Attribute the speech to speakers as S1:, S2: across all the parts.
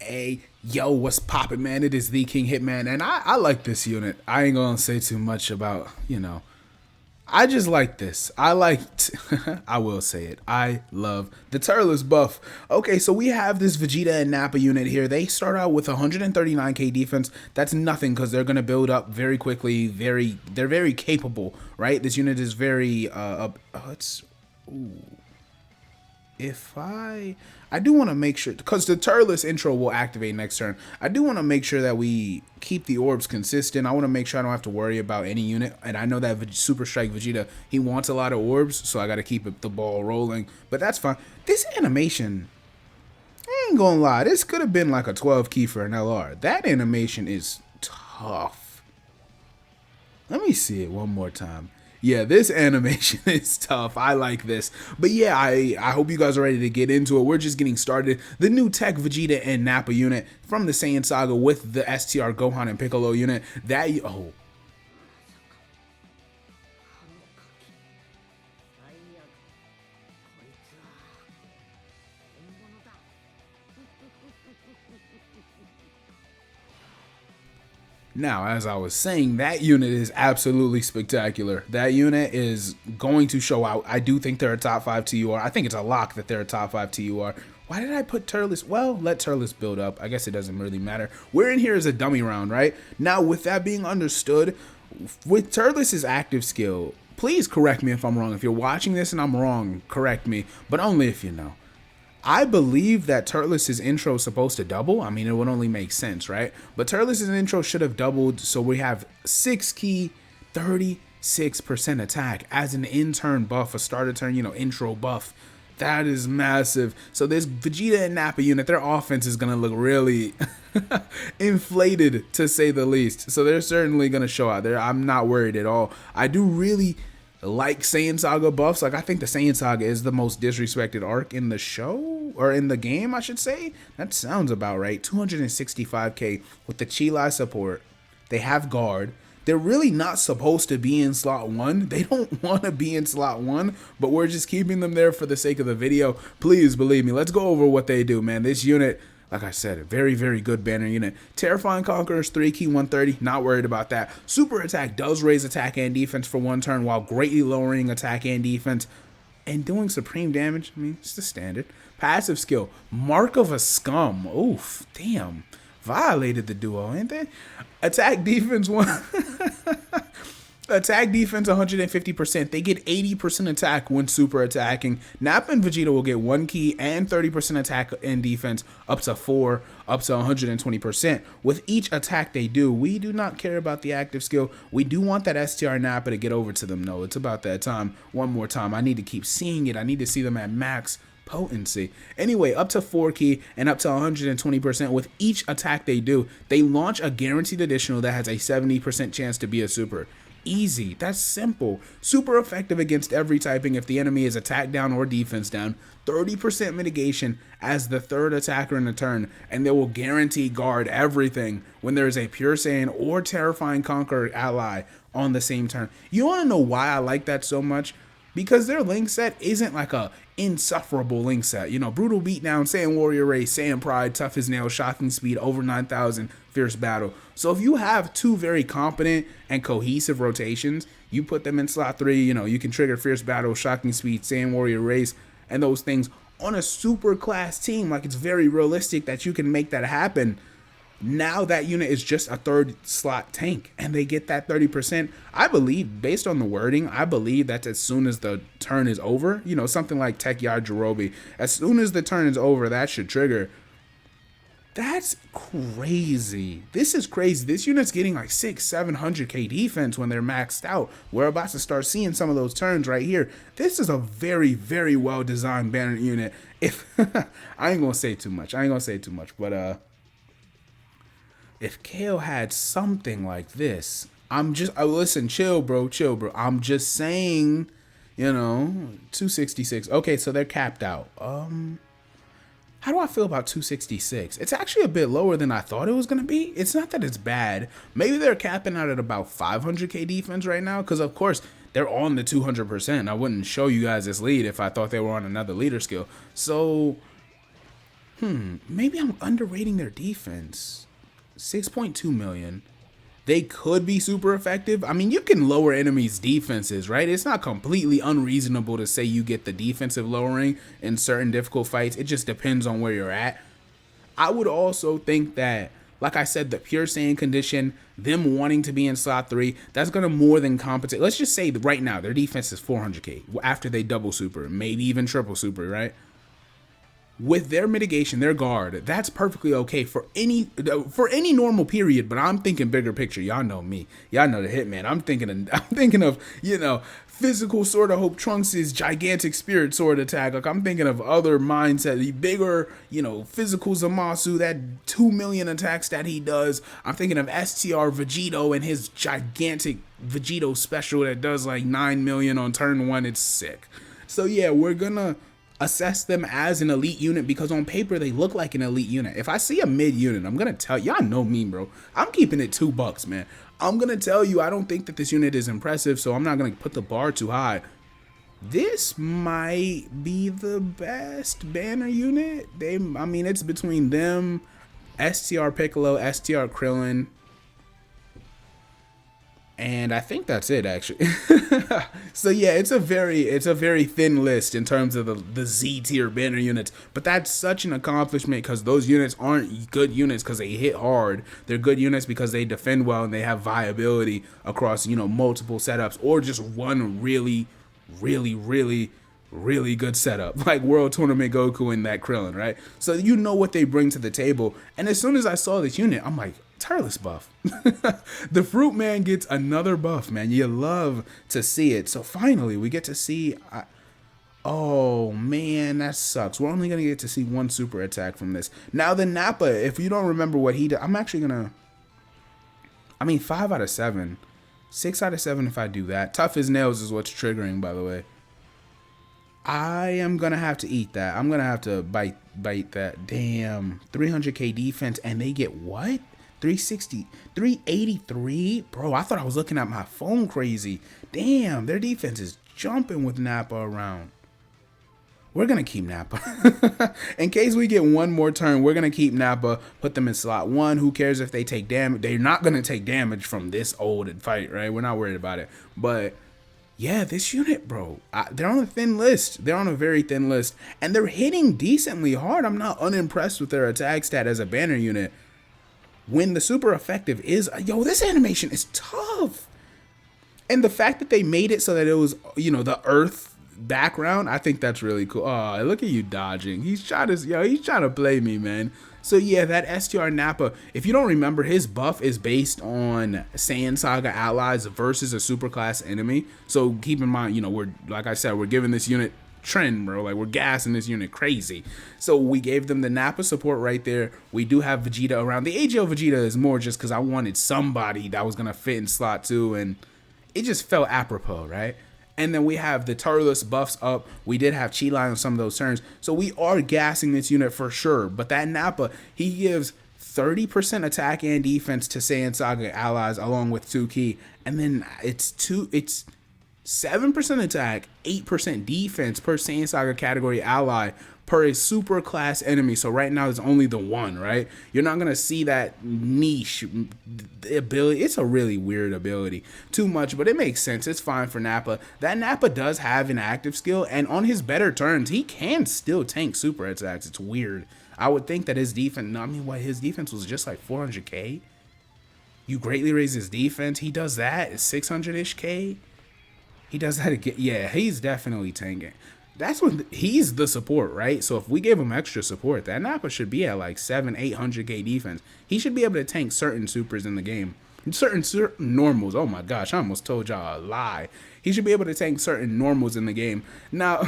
S1: Hey, yo, what's poppin', man? It is the King Hitman, and I like this unit. I ain't gonna say too much about, I just like this. I will say it. I love the Turles buff. Okay, so we have this Vegeta and Nappa unit here. They start out with 139k defense. That's nothing because they're gonna build up very quickly. They're very capable, right? This unit is very if I do want to make sure, because the Turles intro will activate next turn, I do want to make sure that we keep the orbs consistent. I want to make sure I don't have to worry about any unit, and I know that Super Strike Vegeta, he wants a lot of orbs, so I got to keep the ball rolling, but that's fine. This animation, I ain't gonna lie, this could have been like a 12 key for an LR. That animation is tough. Let me see it one more time. Yeah, this animation is tough. I like this. But yeah, I hope you guys are ready to get into it. We're just getting started. The new Teq Vegeta and Nappa unit from the Saiyan Saga with the STR Gohan and Piccolo unit. Now, as I was saying, that unit is absolutely spectacular. That unit is going to show out. I do think they're a top 5 TUR. I think it's a lock that they're a top 5 TUR. Why did I put Turles? Well, let Turles build up. I guess it doesn't really matter. We're in here as a dummy round, right? Now, with that being understood, with Turles' active skill, please correct me if I'm wrong. If you're watching this and I'm wrong, correct me, but only if you know. I believe that Turles' intro is supposed to double. I mean, it would only make sense, right? But Turles' intro should have doubled, so we have 6 key, 36% attack as an in-turn buff, a starter turn, intro buff. That is massive. So this Vegeta and Nappa unit, their offense is going to look really inflated, to say the least. So they're certainly going to show out there. I'm not worried at all. I do really like Saiyan Saga buffs. Like, I think the Saiyan Saga is the most disrespected arc in the show, or in the game, I should say. That sounds about right. 265k with the Chilai support. They have guard. They're really not supposed to be in slot 1. They don't want to be in slot 1, but we're just keeping them there for the sake of the video. Please believe me. Let's go over what they do, man. This unit, like I said, a very, very good banner unit. Terrifying Conquerors, 3 key, 130. Not worried about that. Super attack does raise attack and defense for 1 turn while greatly lowering attack and defense and doing supreme damage. I mean, it's the standard. Passive skill, Mark of a Scum. Oof, damn. Violated the duo, ain't they? Attack defense 1. Attack defense 150%. They get 80% attack when super attacking. Nappa and Vegeta will get 1 key and 30% attack and defense up to 4, up to 120%. With each attack they do, we do not care about the active skill. We do want that STR Nappa to get over to them. No, it's about that time. One more time. I need to keep seeing it. I need to see them at max potency. Anyway, up to 4 key and up to 120% with each attack they do. They launch a guaranteed additional that has a 70% chance to be a super. Easy. That's simple. Super effective against every typing if the enemy is attack down or defense down. 30% mitigation as the 3rd attacker in a turn, and they will guarantee guard everything when there is a Pure Saiyan or Terrifying Conqueror ally on the same turn. You want to know why I like that so much? Because their link set isn't like a insufferable link set. Brutal Beatdown, Saiyan Warrior Race, Saiyan Pride, Tough as Nails, Shocking Speed, over 9,000, Fierce Battle. So if you have 2 very competent and cohesive rotations, you put them in slot 3, you can trigger Fierce Battle, Shocking Speed, Saiyan Warrior Race, and those things on a super class team. Like, it's very realistic that you can make that happen. Now that unit is just a 3rd slot tank, and they get that 30%. I believe, based on the wording, I believe that as soon as the turn is over, something like Tech Yajirobe, as soon as the turn is over, that should trigger. That's crazy. This is crazy. This unit's getting like 600-700k defense when they're maxed out. We're about to start seeing some of those turns right here. This is a very, very well designed banner unit. If I ain't gonna say too much, but if KO had something like this, listen, chill, bro. I'm just saying, 266. Okay, so they're capped out. How do I feel about 266? It's actually a bit lower than I thought it was going to be. It's not that it's bad. Maybe they're capping out at about 500k defense right now, because of course they're on the 200%. I wouldn't show you guys this lead if I thought they were on another leader skill. So Maybe I'm underrating their defense. 6.2 million. They could be super effective. I mean, you can lower enemies' defenses, right? It's not completely unreasonable to say you get the defensive lowering in certain difficult fights. It just depends on where you're at. I would also think that, like I said, the pure Saiyan condition, them wanting to be in slot 3, that's going to more than compensate. Let's just say that right now their defense is 400k after they double super, maybe even triple super, right? With their mitigation, their guard, that's perfectly okay for any normal period. But I'm thinking bigger picture. Y'all know me. Y'all know the Hitman. I'm thinking of physical Sword of Hope Trunks' gigantic spirit sword attack. Like I'm thinking of other mindset, the bigger physical Zamasu, that 2 million attacks that he does. I'm thinking of STR Vegito and his gigantic Vegito special that does like 9 million on turn 1. It's sick. So yeah, we're gonna assess them as an elite unit because on paper they look like an elite unit. If I see a mid unit, I'm gonna tell y'all know me, bro. I'm keeping it $2, man. I'm gonna tell you I don't think that this unit is impressive, so I'm not gonna put the bar too high. This might be the best banner unit. I mean, it's between them, STR Piccolo, STR Krillin, and I think that's it, actually. So yeah, it's a very thin list in terms of the Z tier banner units, but that's such an accomplishment because those units aren't good units because they hit hard. They're good units because they defend well and they have viability across multiple setups or just one really good setup like World Tournament Goku and that Krillin, right? So you know what they bring to the table, and as soon as I saw this unit, I'm like, Turles buff. The Fruit Man gets another buff, man. You love to see it. So finally we get to see oh man, that sucks. We're only gonna get to see one super attack from this. Now the Nappa, if you don't remember what he did, I'm actually gonna 5 out of 7, 6 out of 7 if I do that. Tough as nails is what's triggering, by the way. I am gonna have to eat that. I'm gonna have to bite that. Damn, 300k defense, and they get what? 360, 383? Bro, I thought I was looking at my phone crazy. Damn, their defense is jumping with Nappa around. We're going to keep Nappa. In case we get one more turn, we're going to keep Nappa, put them in slot 1. Who cares if they take damage? They're not going to take damage from this old fight, right? We're not worried about it. But yeah, this unit, bro, they're on a thin list. They're on a very thin list. And they're hitting decently hard. I'm not unimpressed with their attack stat as a banner unit. When the super effective is, this animation is tough. And the fact that they made it so that it was, the earth background, I think that's really cool. Oh, look at you dodging. He's trying to play me, man. So yeah, that STR Nappa, if you don't remember, his buff is based on Saiyan Saga allies versus a superclass enemy. So keep in mind, like I said, we're giving this unit trend, bro. Like, we're gassing this unit crazy. So we gave them the Nappa support right there. We do have Vegeta around. The AGL Vegeta is more just because I wanted somebody that was gonna fit in slot 2, and it just felt apropos, right? And then we have the Turles buffs up. We did have Chi Line on some of those turns, so we are gassing this unit for sure. But that Nappa, he gives 30% attack and defense to Saiyan Saga allies along with 2 key, and then it's 7% attack, 8% defense per Saiyan Saga category ally per a super class enemy. So right now it's only the 1, right? You're not gonna see that niche ability. It's a really weird ability. Too much, but it makes sense. It's fine for Nappa. That Nappa does have an active skill, and on his better turns, he can still tank super attacks. It's weird. I would think that his defense, his defense was just like 400k. You greatly raise his defense. He does that. It's 600-ish k. He does that again. Yeah, he's definitely tanking. That's when he's the support, right? So if we give him extra support, that Nappa should be at like 700-800k defense. He should be able to tank certain supers in the game. Certain normals. Oh my gosh, I almost told y'all a lie. He should be able to tank certain normals in the game. Now,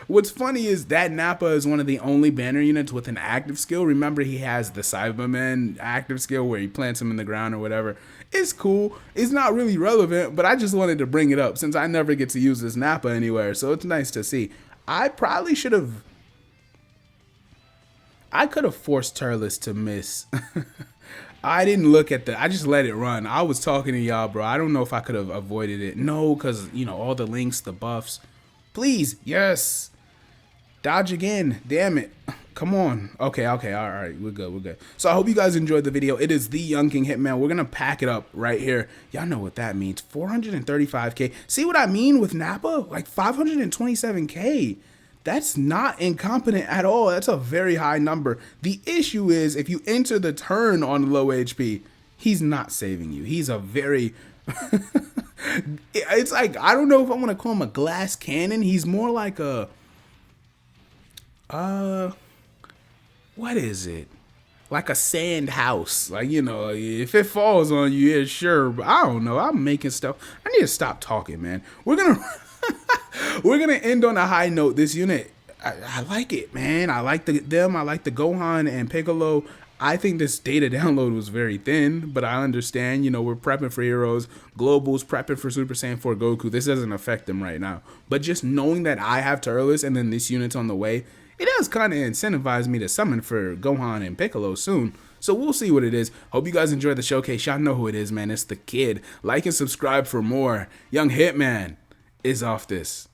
S1: what's funny is that Nappa is one of the only banner units with an active skill. Remember, he has the Cyberman active skill where he plants him in the ground or whatever. It's cool. It's not really relevant, but I just wanted to bring it up since I never get to use this Nappa anywhere, so it's nice to see. I probably should have... I could have forced Turles to miss. I didn't look at I just let it run. I was talking to y'all, bro. I don't know if I could have avoided it. No, because, all the links, the buffs. Please, yes. Dodge again. Damn it. Come on. Okay, okay, all right, we're good, we're good. So I hope you guys enjoyed the video. It is the Young King Hitman. We're gonna pack it up right here. Y'all know what that means. 435K. See what I mean with Nappa? Like 527K. That's not incompetent at all. That's a very high number. The issue is if you enter the turn on low HP, he's not saving you. He's a very it's like, I don't know if I want to call him a glass cannon. He's more like a what is it? Like a sand house. Like, you know, if it falls on you, yeah, sure. But I don't know. I'm making stuff. I need to stop talking, man. We're gonna we're gonna end on a high note. This unit, I like it, man. I like them. I like the Gohan and Piccolo. I think this data download was very thin, but I understand, you know, we're prepping for heroes, globals, prepping for Super Saiyan 4 Goku. This doesn't affect them right now. But just knowing that I have Turles and then this unit's on the way, it does kind of incentivize me to summon for Gohan and Piccolo soon. So we'll see what it is. Hope you guys enjoyed the showcase. Y'all know who it is, man. It's the kid. Like and subscribe for more. Young Hitman is off this.